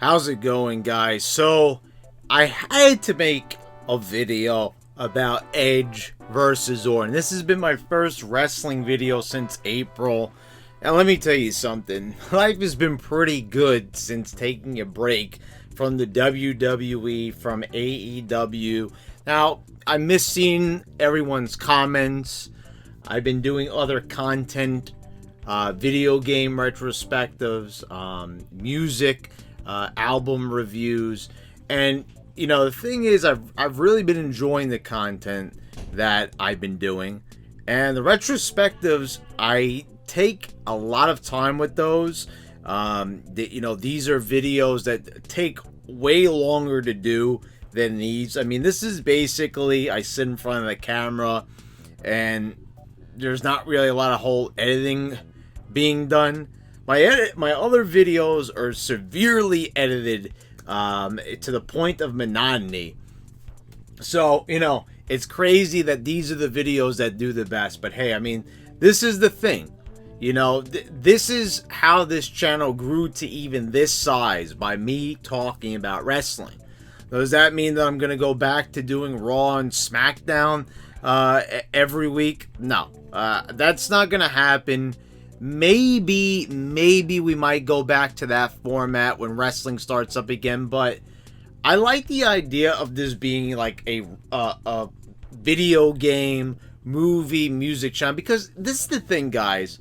How's it going, guys? So, I had to make a video about Edge versus Orton. This has been my first wrestling video since April. And let me tell you something. Life has been pretty good since taking a break from the WWE, from AEW. Now, I miss seeing everyone's comments. I've been doing other content, video game retrospectives, music, album reviews, and the thing is, I've really been enjoying the content that I've been doing, and the retrospectives, I take a lot of time with those. These are videos that take way longer to do than these. I mean, this is basically I sit in front of the camera, and there's not really a lot of whole editing being done. My other videos are severely edited to the point of monotony. So, it's crazy that these are the videos that do the best. But hey, I mean, this is the thing. This is how this channel grew to even this size, by me talking about wrestling. Does that mean that I'm going to go back to doing Raw and SmackDown every week? No, that's not going to happen. Maybe we might go back to that format when wrestling starts up again, but I like the idea of this being like a video game, movie, music channel, because this is the thing, guys.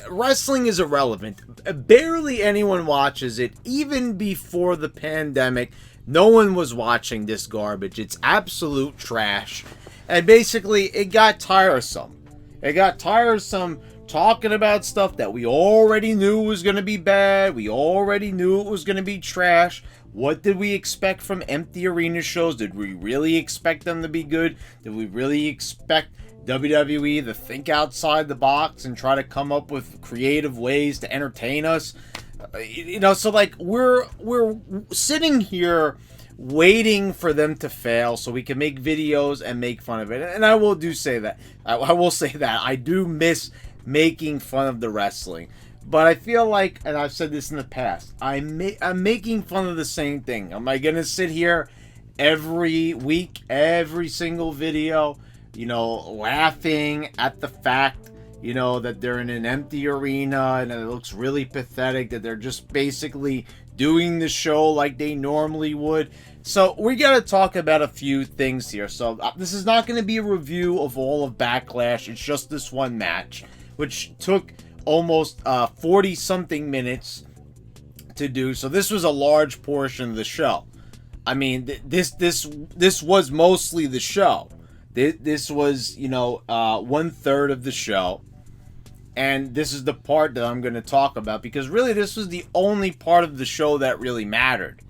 Wrestling is irrelevant. Barely anyone watches it. Even before the pandemic, no one was watching this garbage. It's absolute trash. And basically, it got tiresome. It got tiresome talking about stuff that we already knew was going to be bad. We already knew it was going to be trash. What did we expect from empty arena shows? Did we really expect them to be good? Did we really expect WWE to think outside the box and try to come up with creative ways to entertain us? So like we're sitting here waiting for them to fail so we can make videos and make fun of it. And I will say that I do miss making fun of the wrestling, but I feel like, and I've said this in the past, I'm making fun of the same thing. Am I gonna sit here every week, every single video, laughing at the fact, that they're in an empty arena and it looks really pathetic, that they're just basically doing the show like they normally would? So we got to talk about a few things here. So this is not going to be a review of all of Backlash. It's just this one match, which took almost 40 something minutes to do. So this was a large portion of the show. I mean, this was mostly the show. This was 1/3 of the show, and this is the part that I'm going to talk about, because really this was the only part of the show that really mattered.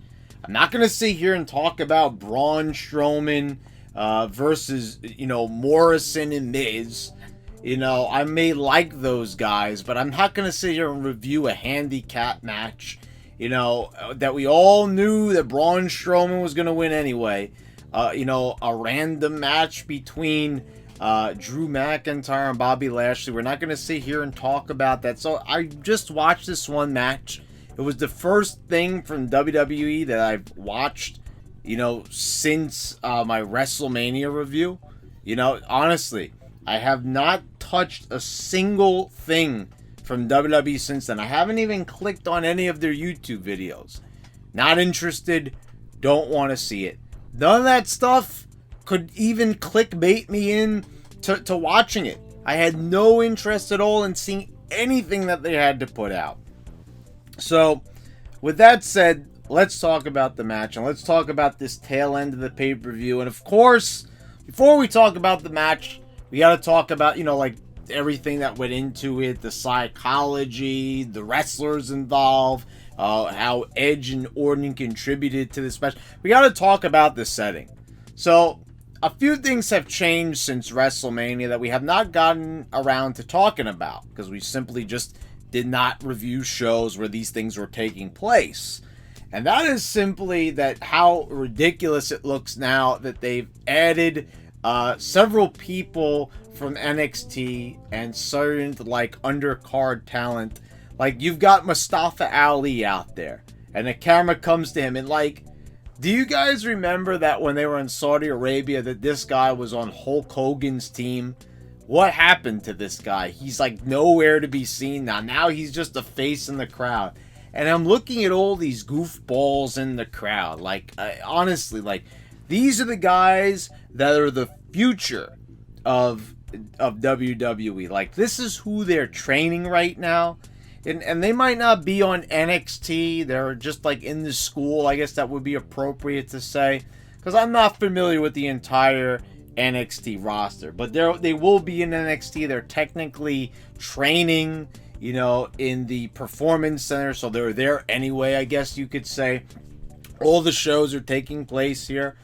I'm not going to sit here and talk about Braun Strowman versus Morrison and Miz. I may like those guys, but I'm not going to sit here and review a handicap match, that we all knew that Braun Strowman was going to win anyway. A random match between Drew McIntyre and Bobby Lashley. We're not going to sit here and talk about that. So I just watched this one match. It was the first thing from WWE that I've watched, since my WrestleMania review. Honestly, I have not touched a single thing from WWE since then. I haven't even clicked on any of their YouTube videos. Not interested. Don't want to see it. None of that stuff could even clickbait me in to watching it. I had no interest at all in seeing anything that they had to put out. So, with that said, let's talk about the match, and let's talk about this tail end of the pay-per-view. And of course, before we talk about the match, we got to talk about, like everything that went into it, the psychology, the wrestlers involved, how Edge and Orton contributed to this match. We got to talk about the setting. So, a few things have changed since WrestleMania that we have not gotten around to talking about, because we simply just did not review shows where these things were taking place. And that is simply that how ridiculous it looks now that they've added several people from NXT and certain like undercard talent. Like, you've got Mustafa Ali out there, and the camera comes to him, and like, do you guys remember that when they were in Saudi Arabia that this guy was on Hulk Hogan's team? What happened to this guy? He's like nowhere to be seen now. Now he's just a face in the crowd. And I'm looking at all these goofballs in the crowd. Like, honestly, like, these are the guys that are the future of WWE. Like, this is who they're training right now. And they might not be on NXT. They're just like in the school. I guess that would be appropriate to say, because I'm not familiar with the entire NXT roster. But they will be in NXT. They're technically training, you know, in the Performance Center. So they're there anyway, I guess you could say. All the shows are taking place here.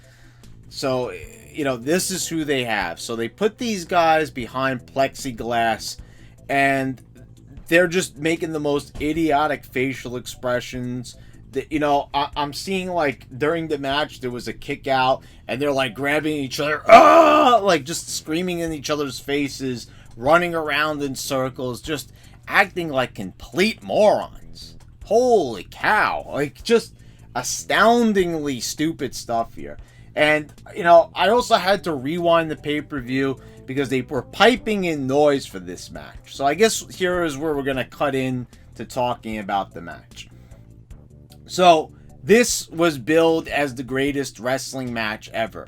So, you know, this is who they have. So they put these guys behind plexiglass, and they're just making the most idiotic facial expressions. That, you know, I'm seeing, like, during the match, there was a kick out, and they're, like, grabbing each other, like, just screaming in each other's faces, running around in circles, just acting like complete morons. Holy cow. Like, just astoundingly stupid stuff here. And, you know, I also had to rewind the pay-per-view because they were piping in noise for this match. So I guess here is where we're going to cut in to talking about the match. So this was billed as the greatest wrestling match ever.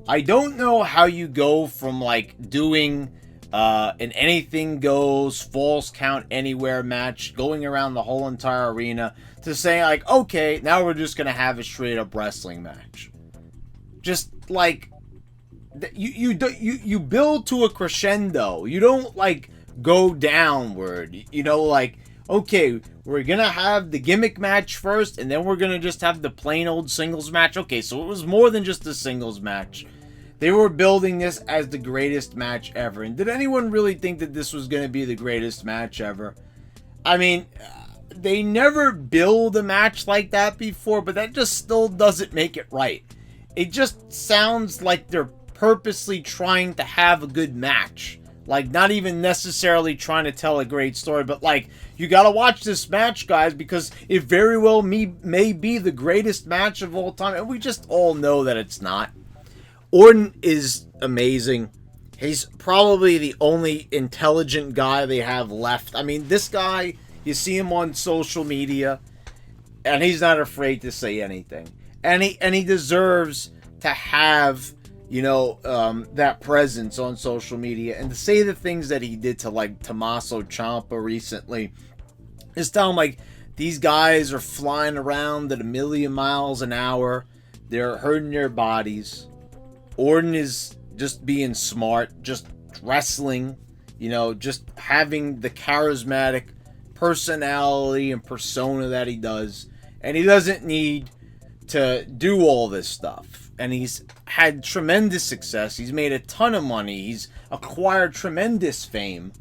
I don't know how you go from like doing an anything goes, falls count anywhere match, going around the whole entire arena, to saying like, okay, now we're just going to have a straight up wrestling match. Just like, you build to a crescendo. You don't like go downward. You know, like, okay, we're gonna have the gimmick match first, and then we're gonna just have the plain old singles match. Okay, so it was more than just a singles match. They were building this as the greatest match ever. And did anyone really think that this was gonna be the greatest match ever? I mean, they never build a match like that before, but that just still doesn't make it right. It just sounds like they're purposely trying to have a good match. Like, not even necessarily trying to tell a great story, but like, you gotta watch this match, guys, because it very well may be the greatest match of all time. And we just all know that it's not. Orton is amazing. He's probably the only intelligent guy they have left. I mean, this guy, you see him on social media, and he's not afraid to say anything. And he deserves to have, you know, that presence on social media, and to say the things that he did to like Tommaso Ciampa recently. Just tell him like, these guys are flying around at 1,000,000 miles an hour. They're hurting their bodies. Orton is just being smart, just wrestling, you know, just having the charismatic personality and persona that he does. And he doesn't need to do all this stuff. And he's had tremendous success. He's made a ton of money. He's acquired tremendous fame.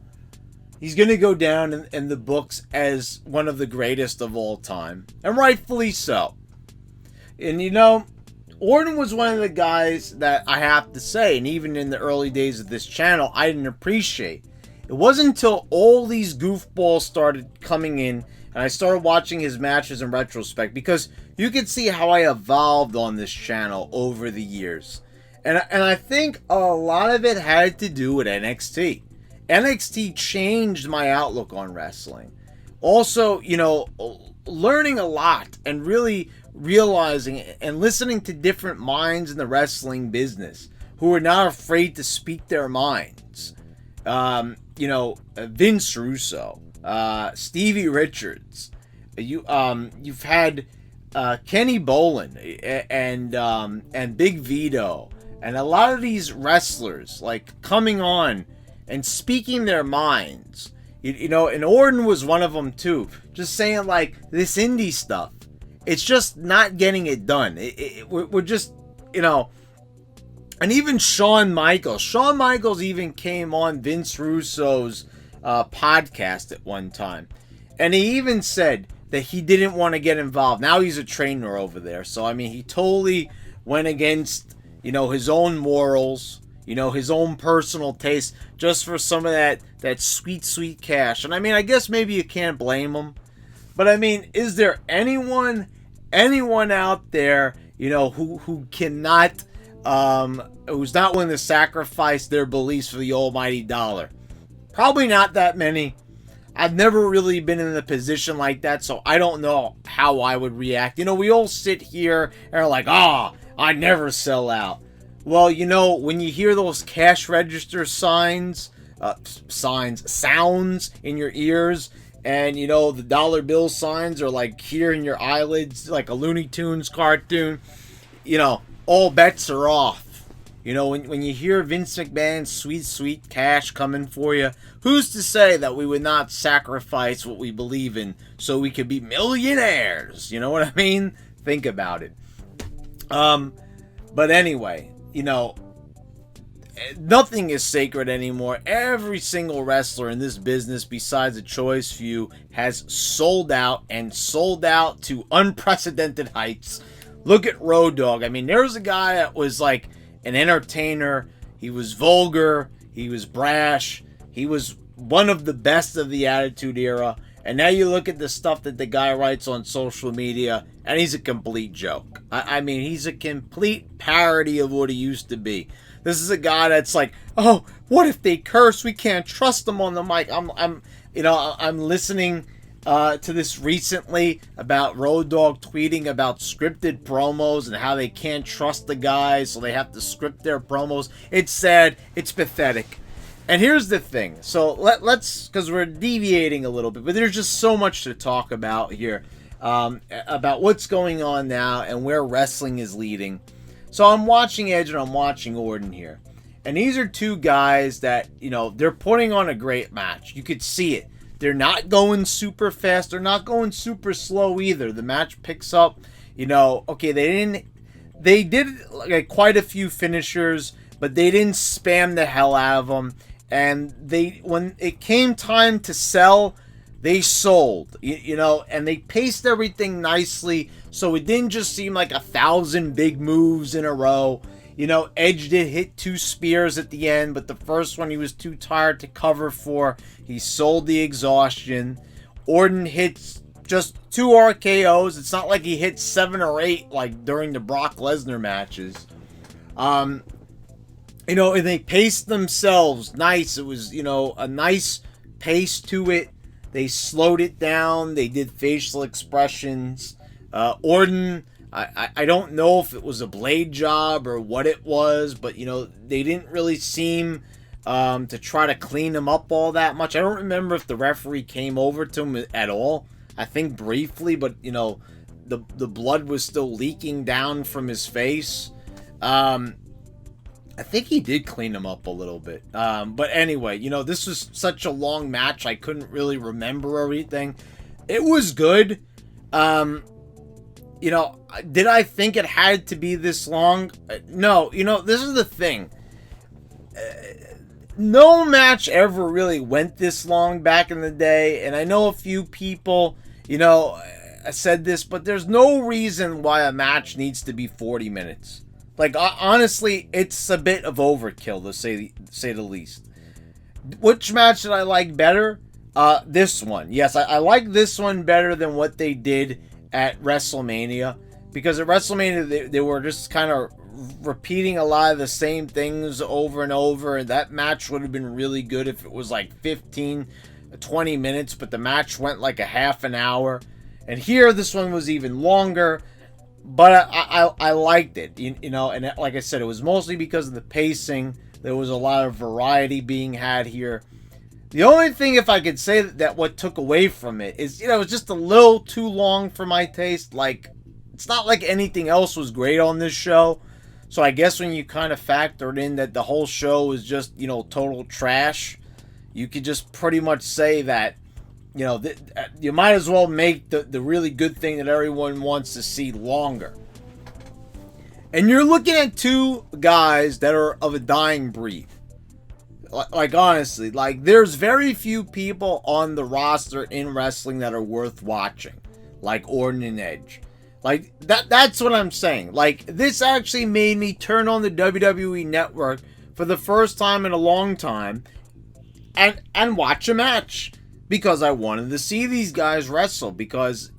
He's going to go down in the books as one of the greatest of all time. And rightfully so. And you know, Orton was one of the guys that I have to say, and even in the early days of this channel, I didn't appreciate. It wasn't until all these goofballs started coming in, and I started watching his matches in retrospect, because you can see how I evolved on this channel over the years. And I think a lot of it had to do with NXT. NXT changed my outlook on wrestling. Also, you know, learning a lot and really realizing and listening to different minds in the wrestling business who are not afraid to speak their minds. You know, Vince Russo, Stevie Richards. You've had Kenny Bolin and Big Vito, and a lot of these wrestlers like coming on and speaking their minds. You know, and Orton was one of them too. Just saying like, this indie stuff, it's just not getting it done. We're just, you know. And even Shawn Michaels even came on Vince Russo's podcast at one time. And he even said that he didn't want to get involved. Now he's a trainer over there. So, I mean, he totally went against, you know, his own morals, you know, his own personal taste, just for some of that sweet, sweet cash. And I mean, I guess maybe you can't blame him. But I mean, is there anyone anyone out there, who cannot, who's not willing to sacrifice their beliefs for the almighty dollar? Probably not that many. I've never really been in a position like that, so I don't know how I would react. We all sit here and are like, I never sell out. Well, when you hear those cash register sounds in your ears, and, the dollar bill signs are like here in your eyelids, like a Looney Tunes cartoon, all bets are off. When you hear Vince McMahon's sweet, sweet cash coming for you, who's to say that we would not sacrifice what we believe in so we could be millionaires? You know what I mean? Think about it. But anyway, nothing is sacred anymore. Every single wrestler in this business, besides a choice few, has sold out, and sold out to unprecedented heights. Look at Road Dogg. I mean, there's a guy that was like an entertainer. He was vulgar. He was brash. He was one of the best of the Attitude Era. And now you look at the stuff that the guy writes on social media, and he's a complete joke. I mean, he's a complete parody of what he used to be. This is a guy that's like, oh, what if they curse? We can't trust them on the mic. I'm listening to this recently about Road Dogg tweeting about scripted promos and how they can't trust the guys, so they have to script their promos. It's sad. It's pathetic. And here's the thing. So let's, because we're deviating a little bit, but there's just so much to talk about here, about what's going on now and where wrestling is leading. So I'm watching Edge and I'm watching Orton here. And these are two guys that, they're putting on a great match. You could see it. They're not going super fast. They're not going super slow either. The match picks up, okay, they did like quite a few finishers, but they didn't spam the hell out of them. And when it came time to sell, they sold, and they paced everything nicely, so it didn't just seem like 1,000 big moves in a row. Edge did hit 2 spears at the end, but the first one he was too tired to cover for. He sold the exhaustion. Orton hits just 2 RKOs. It's not like he hit 7 or 8 like during the Brock Lesnar matches. And they paced themselves nice. It was, a nice pace to it. They slowed it down. They did facial expressions. Orton, I don't know if it was a blade job or what it was, but, they didn't really seem to try to clean him up all that much. I don't remember if the referee came over to him at all. I think briefly, but, the blood was still leaking down from his face. I think he did clean him up a little bit. But anyway, this was such a long match, I couldn't really remember everything. It was good. Did I think it had to be this long? No. This is the thing. No match ever really went this long back in the day. And I know a few people, said this, but there's no reason why a match needs to be 40 minutes. Like, honestly, it's a bit of overkill, to say the least. Which match did I like better? This one. Yes, I like this one better than what they did at WrestleMania. Because at WrestleMania, they were just kind of repeating a lot of the same things over and over. And that match would have been really good if it was like 15, 20 minutes. But the match went like a half an hour. And here, this one was even longer. But I liked it, and like I said, it was mostly because of the pacing. There was a lot of variety being had here. The only thing, if I could say that what took away from it is, it was just a little too long for my taste. Like, it's not like anything else was great on this show. So I guess when you kind of factored in that the whole show was just, total trash, you could just pretty much say that, you might as well make the really good thing that everyone wants to see longer. And you're looking at two guys that are of a dying breed. Like, honestly, like, there's very few people on the roster in wrestling that are worth watching. Like Orton and Edge. Like, that's what I'm saying. Like, this actually made me turn on the WWE Network for the first time in a long time and watch a match. Because I wanted to see these guys wrestle. Because,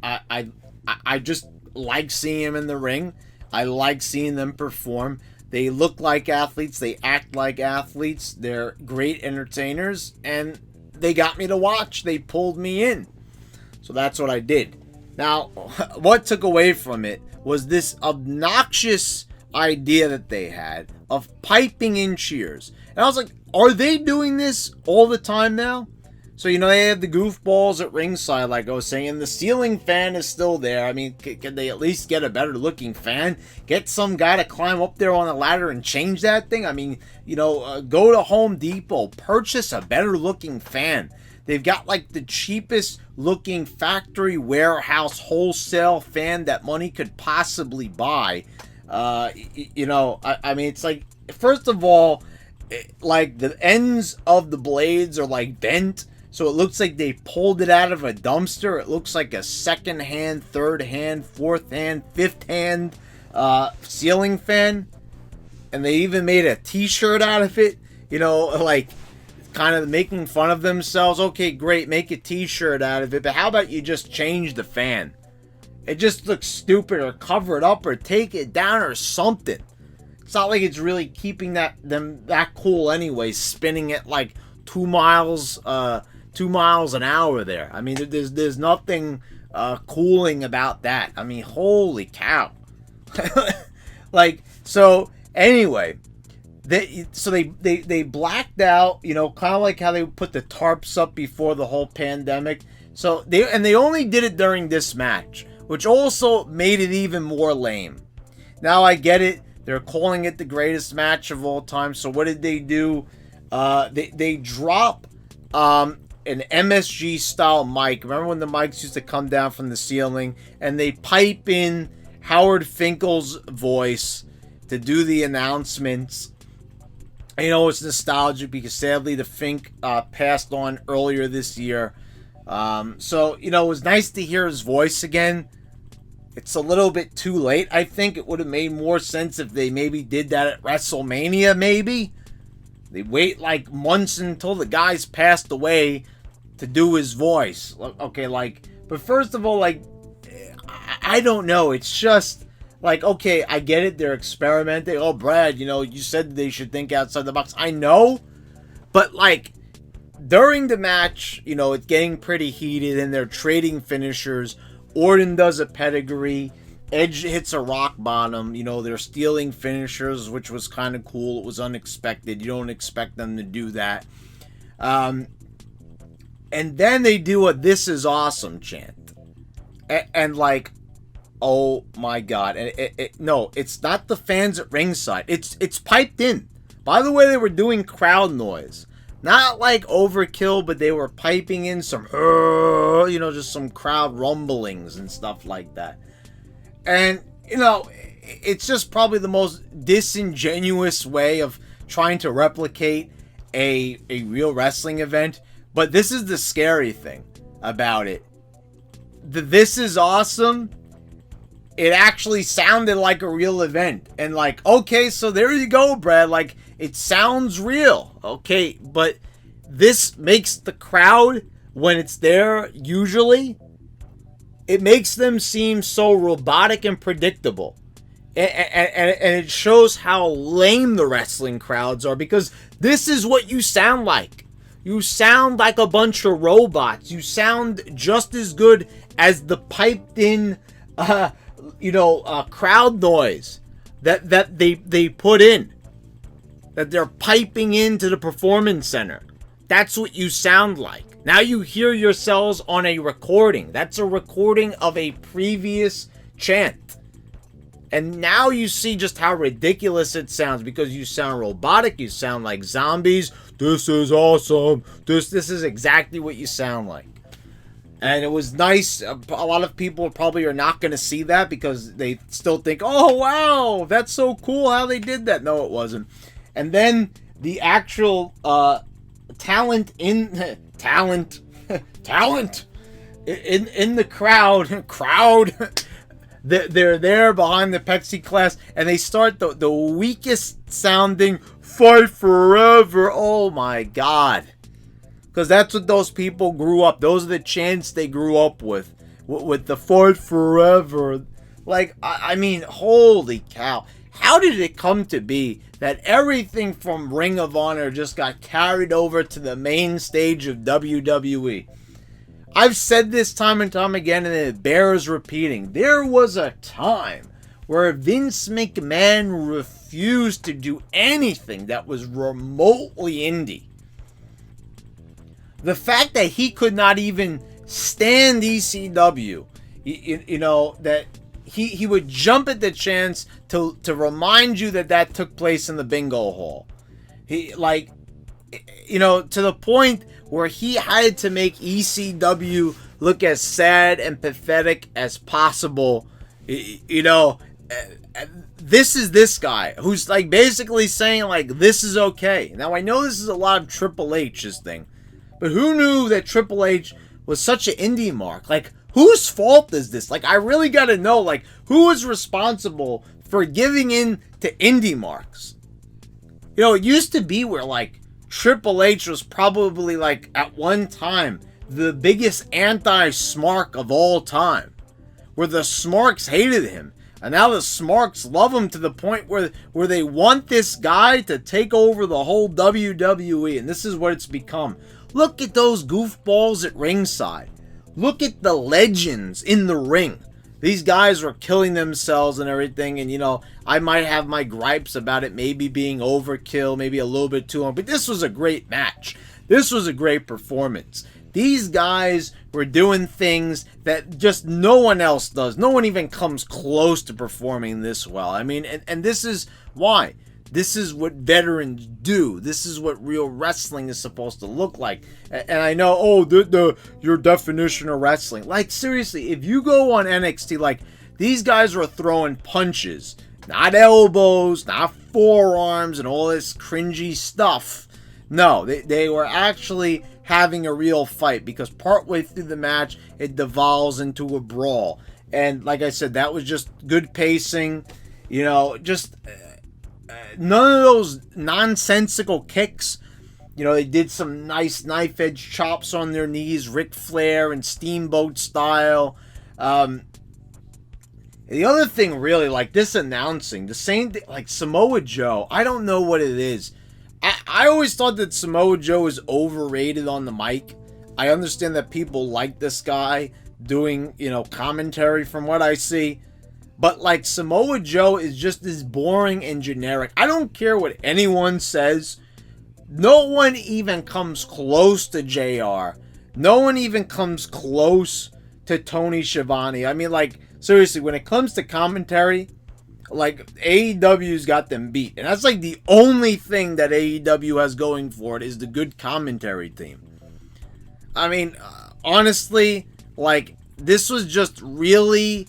I I just like seeing them in the ring. I like seeing them perform. They look like athletes. They act like athletes. They're great entertainers. And they got me to watch. They pulled me in. So that's what I did. Now, what took away from it was this obnoxious idea that they had of piping in cheers. And I was like, are they doing this all the time now? So, they have the goofballs at ringside, like I was saying. The ceiling fan is still there. I mean, can they at least get a better looking fan? Get some guy to climb up there on a ladder and change that thing? I mean, go to Home Depot, purchase a better looking fan. They've got like the cheapest looking factory warehouse wholesale fan that money could possibly buy. I mean, it's like, first of all, like the ends of the blades are like bent. So it looks like they pulled it out of a dumpster. It looks like a second hand, third hand, fourth hand, fifth hand ceiling fan. And they even made a t-shirt out of it. Like kind of making fun of themselves. Okay, great, make a t-shirt out of it. But how about you just change the fan? It just looks stupid, or cover it up, or take it down, or something. It's not like it's really keeping them that cool anyway, spinning it like 2 miles an hour there. I mean, there's nothing cooling about that. I mean, holy cow. So anyway, they blacked out, kind of like how they put the tarps up before the whole pandemic. So they only did it during this match, which also made it even more lame. Now I get it. They're calling it the greatest match of all time. So what did they do? They drop an MSG style mic. Remember when the mics used to come down from the ceiling, and they pipe in Howard Finkel's voice to do the announcements. It's nostalgic because sadly the Fink passed on earlier this year. So it was nice to hear his voice again. It's a little bit too late. I think it would have made more sense if they maybe did that at WrestleMania, maybe. They wait like months until the guy's passed away to do his voice. Okay, but first of all, I don't know. It's just okay, I get it. They're experimenting. Oh, Brad, you said they should think outside the box. I know. But during the match, it's getting pretty heated and they're trading finishers. Orton does a pedigree. Edge hits a rock bottom. They're stealing finishers, which was kind of cool. It was unexpected. You don't expect them to do that. And then they do a "This is awesome" chant. And oh my God. And no, it's not the fans at ringside. It's piped in. By the way, they were doing crowd noise. Not like overkill, but they were piping in some, just some crowd rumblings and stuff like that. And, it's just probably the most disingenuous way of trying to replicate a real wrestling event. But this is the scary thing about it. This is awesome. It actually sounded like a real event. And okay, so there you go, Brad. It sounds real. Okay, but this makes the crowd, when it's there, usually, it makes them seem so robotic and predictable. And it shows how lame the wrestling crowds are, because this is what you sound like. You sound like a bunch of robots. You sound just as good as the piped in, crowd noise that they put in. That they're piping into the performance center. That's what you sound like. Now you hear yourselves on a recording. That's a recording of a previous chant. And now you see just how ridiculous it sounds, because you sound robotic. You sound like zombies. This is awesome. This is exactly what you sound like. And it was nice. A lot of people probably are not going to see that because they still think, oh, wow, that's so cool how they did that. No, it wasn't. And then the actual talent in the crowd, they're there behind the plexiglass, and they start the weakest sounding "Fight Forever." Oh my God. Because that's what those people grew up. Those are the chants they grew up with with the Fight Forever. Like, I mean, holy cow. How did it come to be that everything from Ring of Honor just got carried over to the main stage of WWE? I've said this time and time again, and it bears repeating. There was a time where Vince McMahon refused to do anything that was remotely indie. The fact that he could not even stand ECW, you know, that he would jump at the chance to remind you that took place in the bingo hall. He, like, you know, to the point where he had to make ECW look as sad and pathetic as possible. You know, this is this guy who's like basically saying like, this is okay. Now I know this is a lot of Triple H's thing, but who knew that Triple H was such an indie mark? Like, whose fault is this? Like, I really got to know, like, who is responsible for giving in to indie marks? You know, it used to be where, like, Triple H was probably, like, at one time, the biggest anti-Smark of all time. Where the Smarks hated him. And now the Smarks love him to the point where they want this guy to take over the whole WWE. And this is what it's become. Look at those goofballs at ringside. Look at the legends in the ring. These guys were killing themselves and everything. And, you know, I might have my gripes about it maybe being overkill, maybe a little bit too long. But this was a great match. This was a great performance. These guys were doing things that just no one else does. No one even comes close to performing this well. I mean, and this is why. This is what veterans do. This is what real wrestling is supposed to look like. And I know, oh, your definition of wrestling. Like, seriously, if you go on NXT, like, these guys were throwing punches. Not elbows, not forearms, and all this cringy stuff. No, they were actually having a real fight. Because partway through the match, it devolves into a brawl. And like I said, that was just good pacing. You know, just... none of those nonsensical kicks. You know, they did some nice knife edge chops on their knees, Ric Flair and Steamboat style. The other thing, really, like this announcing, the same thing, like Samoa Joe. I don't know what it is. I always thought that Samoa Joe is overrated on the mic. I understand that people like this guy doing, you know, commentary from what I see. But, like, Samoa Joe is just as boring and generic. I don't care what anyone says. No one even comes close to JR. No one even comes close to Tony Schiavone. I mean, like, seriously, when it comes to commentary, like, AEW's got them beat. And that's, like, the only thing that AEW has going for it is the good commentary team. I mean, honestly, like, this was just really...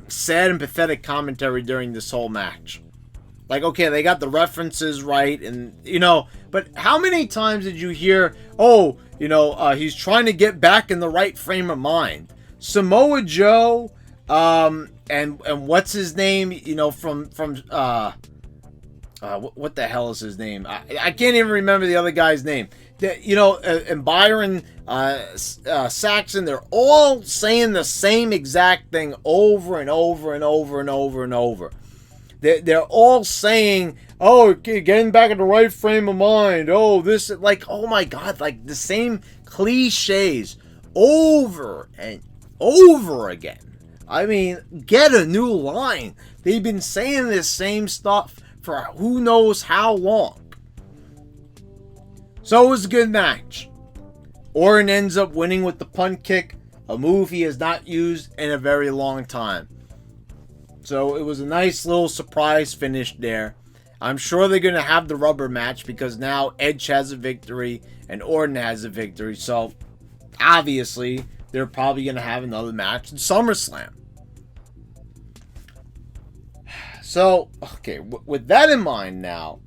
sad and pathetic commentary during this whole match. Like, okay, they got the references right, and, you know, but how many times did you hear, oh, you know, he's trying to get back in the right frame of mind? Samoa Joe, and what's his name, you know, from what the hell is his name? I can't even remember the other guy's name. You know, and Byron Saxon, they're all saying the same exact thing over and over and over and over and over. They're all saying, oh, getting back in the right frame of mind. Oh, this, like, oh my God, like the same cliches over and over again. I mean, get a new line. They've been saying this same stuff for who knows how long. So it was a good match. Orton ends up winning with the punt kick, a move he has not used in a very long time. So it was a nice little surprise finish there. I'm sure they're going to have the rubber match because now Edge has a victory and Orton has a victory. So obviously they're probably going to have another match in SummerSlam. So, okay, with that in mind now,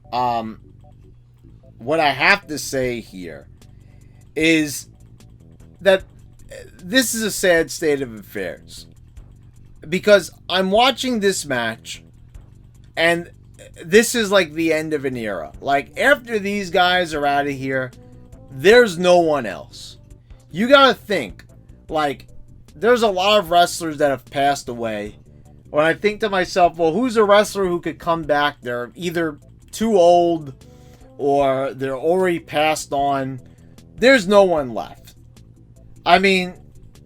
what I have to say here is that this is a sad state of affairs. Because I'm watching this match, and this is like the end of an era. Like, after these guys are out of here, there's no one else. You gotta think, like, there's a lot of wrestlers that have passed away. When I think to myself, well, who's a wrestler who could come back? They're either too old or they're already passed on. There's no one left. I mean,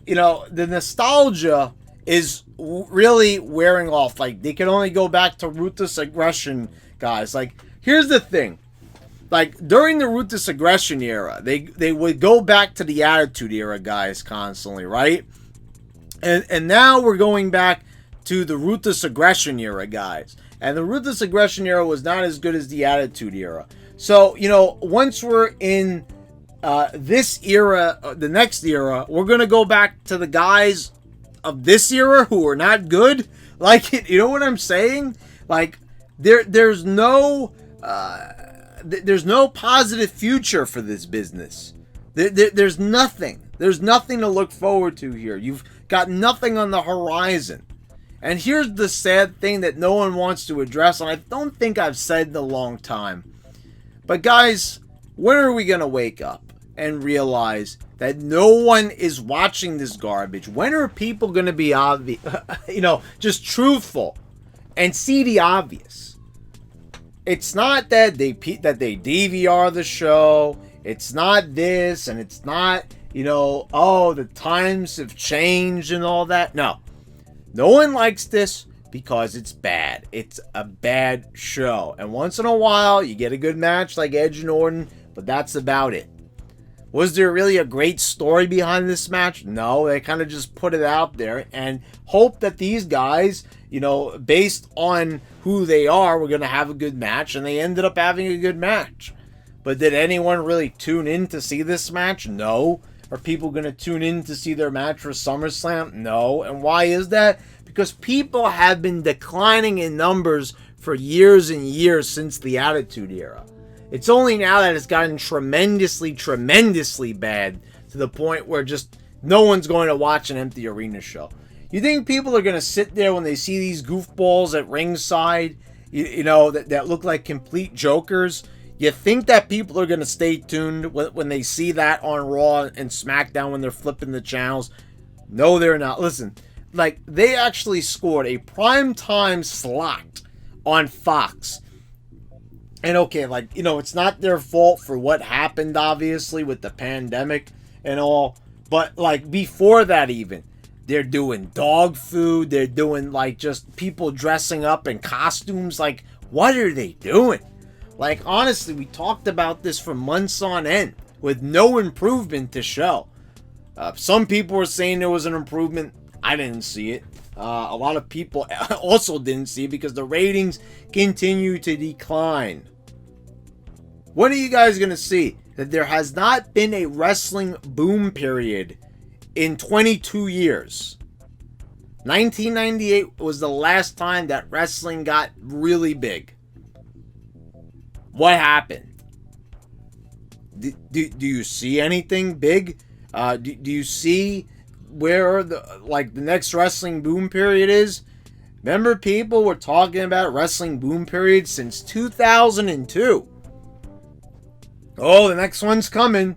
you know, the nostalgia is really wearing off. Like, they can only go back to ruthless aggression, guys. Like, here's the thing. Like, during the ruthless aggression era, they would go back to the attitude era, guys, constantly, right? And now we're going back to the ruthless aggression era, guys. And the ruthless aggression era was not as good as the attitude era. So, you know, once we're in this era, the next era, we're going to go back to the guys of this era who are not good. Like, you know what I'm saying? Like, there's no positive future for this business. There's nothing. There's nothing to look forward to here. You've got nothing on the horizon. And here's the sad thing that no one wants to address, and I don't think I've said in a long time. But guys, when are we going to wake up and realize that no one is watching this garbage? When are people going to be obvious, just truthful and see the obvious? It's not that they DVR the show. It's not this, and it's not, the times have changed and all that. No. No one likes this because it's bad. It's a bad show. And once in a while, you get a good match like Edge and Orton, but that's about it. Was there really a great story behind this match? No, they kind of just put it out there and hope that these guys, based on who they are, were going to have a good match, and they ended up having a good match. But did anyone really tune in to see this match? No. Are people going to tune in to see their match for SummerSlam? No. And why is that? Because people have been declining in numbers for years and years since the Attitude Era. It's only now that it's gotten tremendously, tremendously bad to the point where just no one's going to watch an empty arena show. You think people are going to sit there when they see these goofballs at ringside, that look like complete jokers? You think that people are going to stay tuned when they see that on Raw and SmackDown when they're flipping the channels? No, they're not. Listen, like, they actually scored a primetime slot on Fox. And okay, it's not their fault for what happened, obviously, with the pandemic and all. But, before that even, they're doing dog food. They're doing, just people dressing up in costumes. Like, what are they doing? Like, honestly, we talked about this for months on end with no improvement to show. Some people were saying there was an improvement. I didn't see it. A lot of people also didn't see it because the ratings continue to decline. When are you guys going to see that there has not been a wrestling boom period in 22 years? 1998 was the last time that wrestling got really big. What happened? Do you see anything big? Do you see where the next wrestling boom period is? Remember, people were talking about wrestling boom period since 2002. Oh, the next one's coming.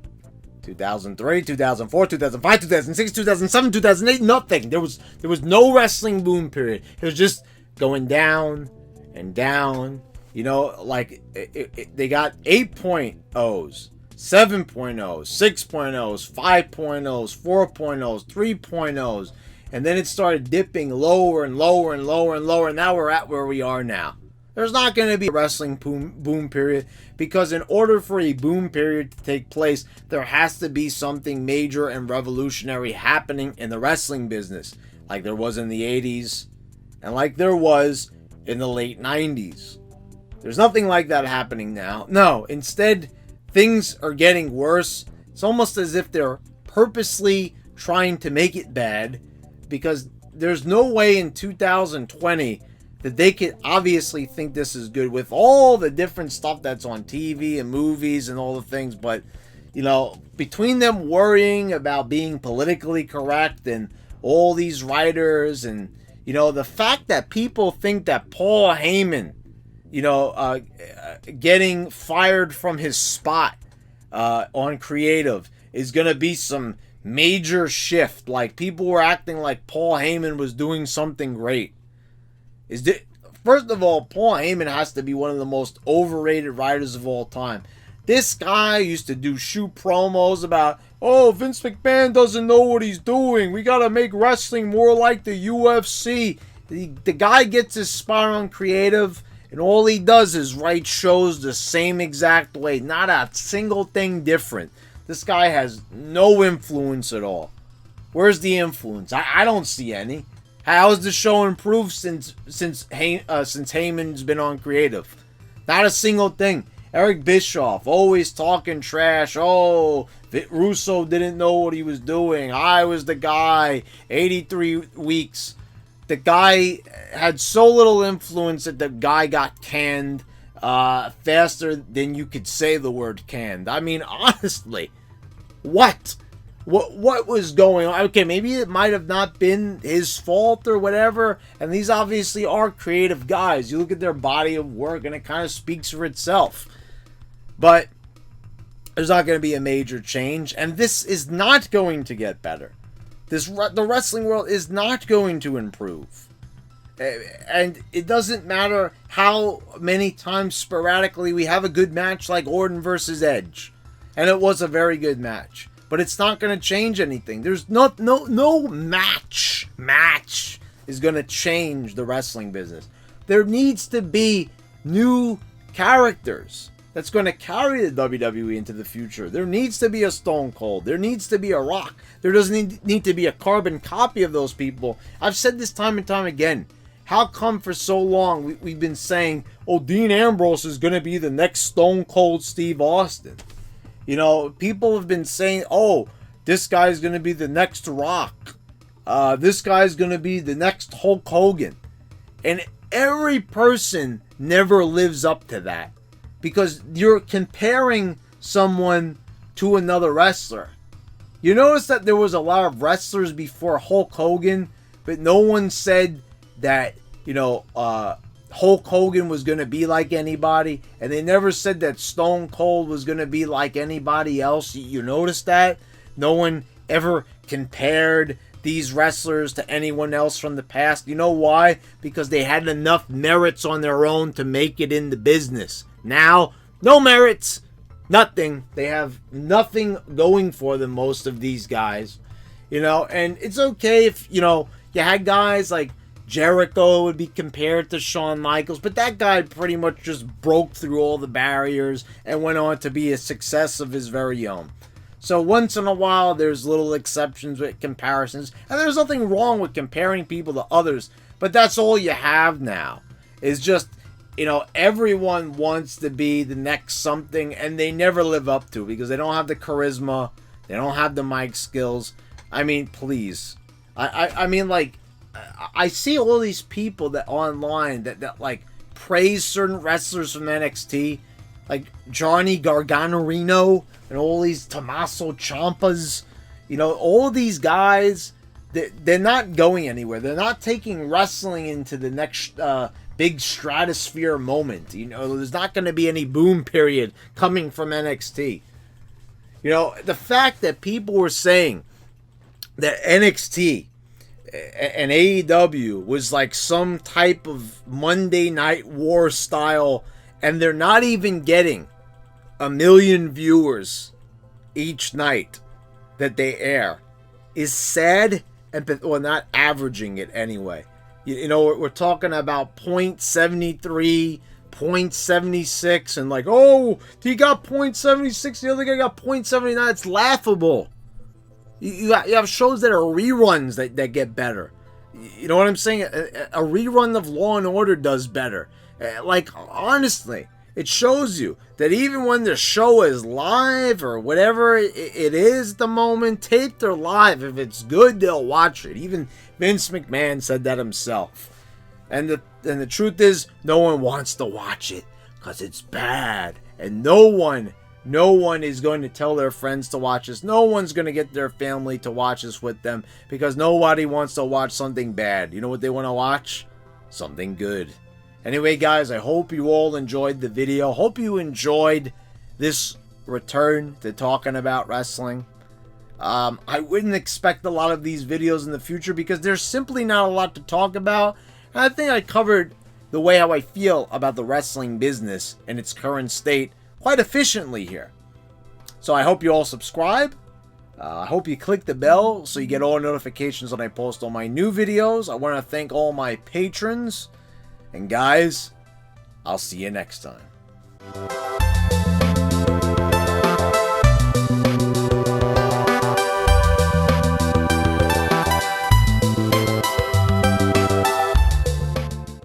2003, 2004, 2005, 2006, 2007, 2008, nothing. There was no wrestling boom period. It was just going down and down. They got 8.0s, 7.0s, 6.0s, 5.0s, 4.0s, 3.0s, and then it started dipping lower and lower and lower and lower, and now we're at where we are now. There's not going to be a wrestling boom period because in order for a boom period to take place, there has to be something major and revolutionary happening in the wrestling business, like there was in the 80s and like there was in the late 90s. There's nothing like that happening now. No, instead, things are getting worse. It's almost as if they're purposely trying to make it bad because there's no way in 2020 that they could obviously think this is good with all the different stuff that's on TV and movies and all the things. But, between them worrying about being politically correct and all these writers and, the fact that people think that Paul Heyman, getting fired from his spot on creative is going to be some major shift. Like, people were acting like Paul Heyman was doing something great. First of all, Paul Heyman has to be one of the most overrated writers of all time. This guy used to do shoot promos about, oh, Vince McMahon doesn't know what he's doing. We got to make wrestling more like the UFC. The guy gets his spot on creative, and all he does is write shows the same exact way. Not a single thing different. This guy has no influence at all. Where's the influence? I don't see any. How has the show improved since Heyman's been on creative? Not a single thing. Eric Bischoff always talking trash. Oh, Russo didn't know what he was doing. I was the guy. 83 weeks. The guy had so little influence that the guy got canned faster than you could say the word canned. I mean, honestly, what was going on? Okay, maybe it might have not been his fault or whatever, and these obviously are creative guys. You look at their body of work and it kind of speaks for itself. But there's not going to be a major change, and this is not going to get better. The wrestling world is not going to improve. And it doesn't matter how many times sporadically we have a good match like Orton versus Edge. And it was a very good match. But it's not going to change anything. There's no match is going to change the wrestling business. There needs to be new characters that's going to carry the WWE into the future. There needs to be a Stone Cold. There needs to be a Rock. There doesn't need to be a carbon copy of those people. I've said this time and time again. How come for so long we've been saying, oh, Dean Ambrose is going to be the next Stone Cold Steve Austin? You know, people have been saying, oh, this guy's going to be the next Rock. This guy's going to be the next Hulk Hogan. And every person never lives up to that. Because you're comparing someone to another wrestler. You notice that there was a lot of wrestlers before Hulk Hogan, but no one said that, you know, Hulk Hogan was going to be like anybody, and they never said that Stone Cold was going to be like anybody else. You notice that? No one ever compared these wrestlers to anyone else from the past. You know why? Because they had enough merits on their own to make it in the business. Now, no merits, nothing. They have nothing going for them, most of these guys. You know, and it's okay if, you know, you had guys like Jericho would be compared to Shawn Michaels, but that guy pretty much just broke through all the barriers and went on to be a success of his very own. So once in a while, there's little exceptions with comparisons, and there's nothing wrong with comparing people to others, but that's all you have now. Is just, you know, everyone wants to be the next something, and they never live up to it because they don't have the charisma, they don't have the mic skills. I mean, please. I mean, like, I see all these people that online that like praise certain wrestlers from NXT, like Johnny Gargano and all these Tommaso Ciampas. You know, all these guys, they're not going anywhere. They're not taking wrestling into the next big stratosphere moment. You know, there's not going to be any boom period coming from NXT. You know, the fact that people were saying that NXT and AEW was like some type of Monday Night War style, and they're not even getting 1 million viewers each night that they air, is sad, and well, not averaging it anyway. You know, we're talking about 0.73, 0.76, and like, oh, he got 0.76, the other guy got 0.79. It's laughable. You have shows that are reruns that get better. You know what I'm saying? A rerun of Law and Order does better. Like, honestly, it shows you that even when the show is live or whatever it is at the moment, taped or live, if it's good, they'll watch it. Even Vince McMahon said that himself. And the truth is, no one wants to watch it because it's bad. And no one is going to tell their friends to watch this. No one's going to get their family to watch this with them because nobody wants to watch something bad. You know what they want to watch? Something good. Anyway, guys, I hope you all enjoyed the video. Hope you enjoyed this return to talking about wrestling. I wouldn't expect a lot of these videos in the future because there's simply not a lot to talk about. And I think I covered the way how I feel about the wrestling business in its current state quite efficiently here. So I hope you all subscribe. I hope you click the bell so you get all notifications when I post all my new videos. I want to thank all my patrons. And guys, I'll see you next time.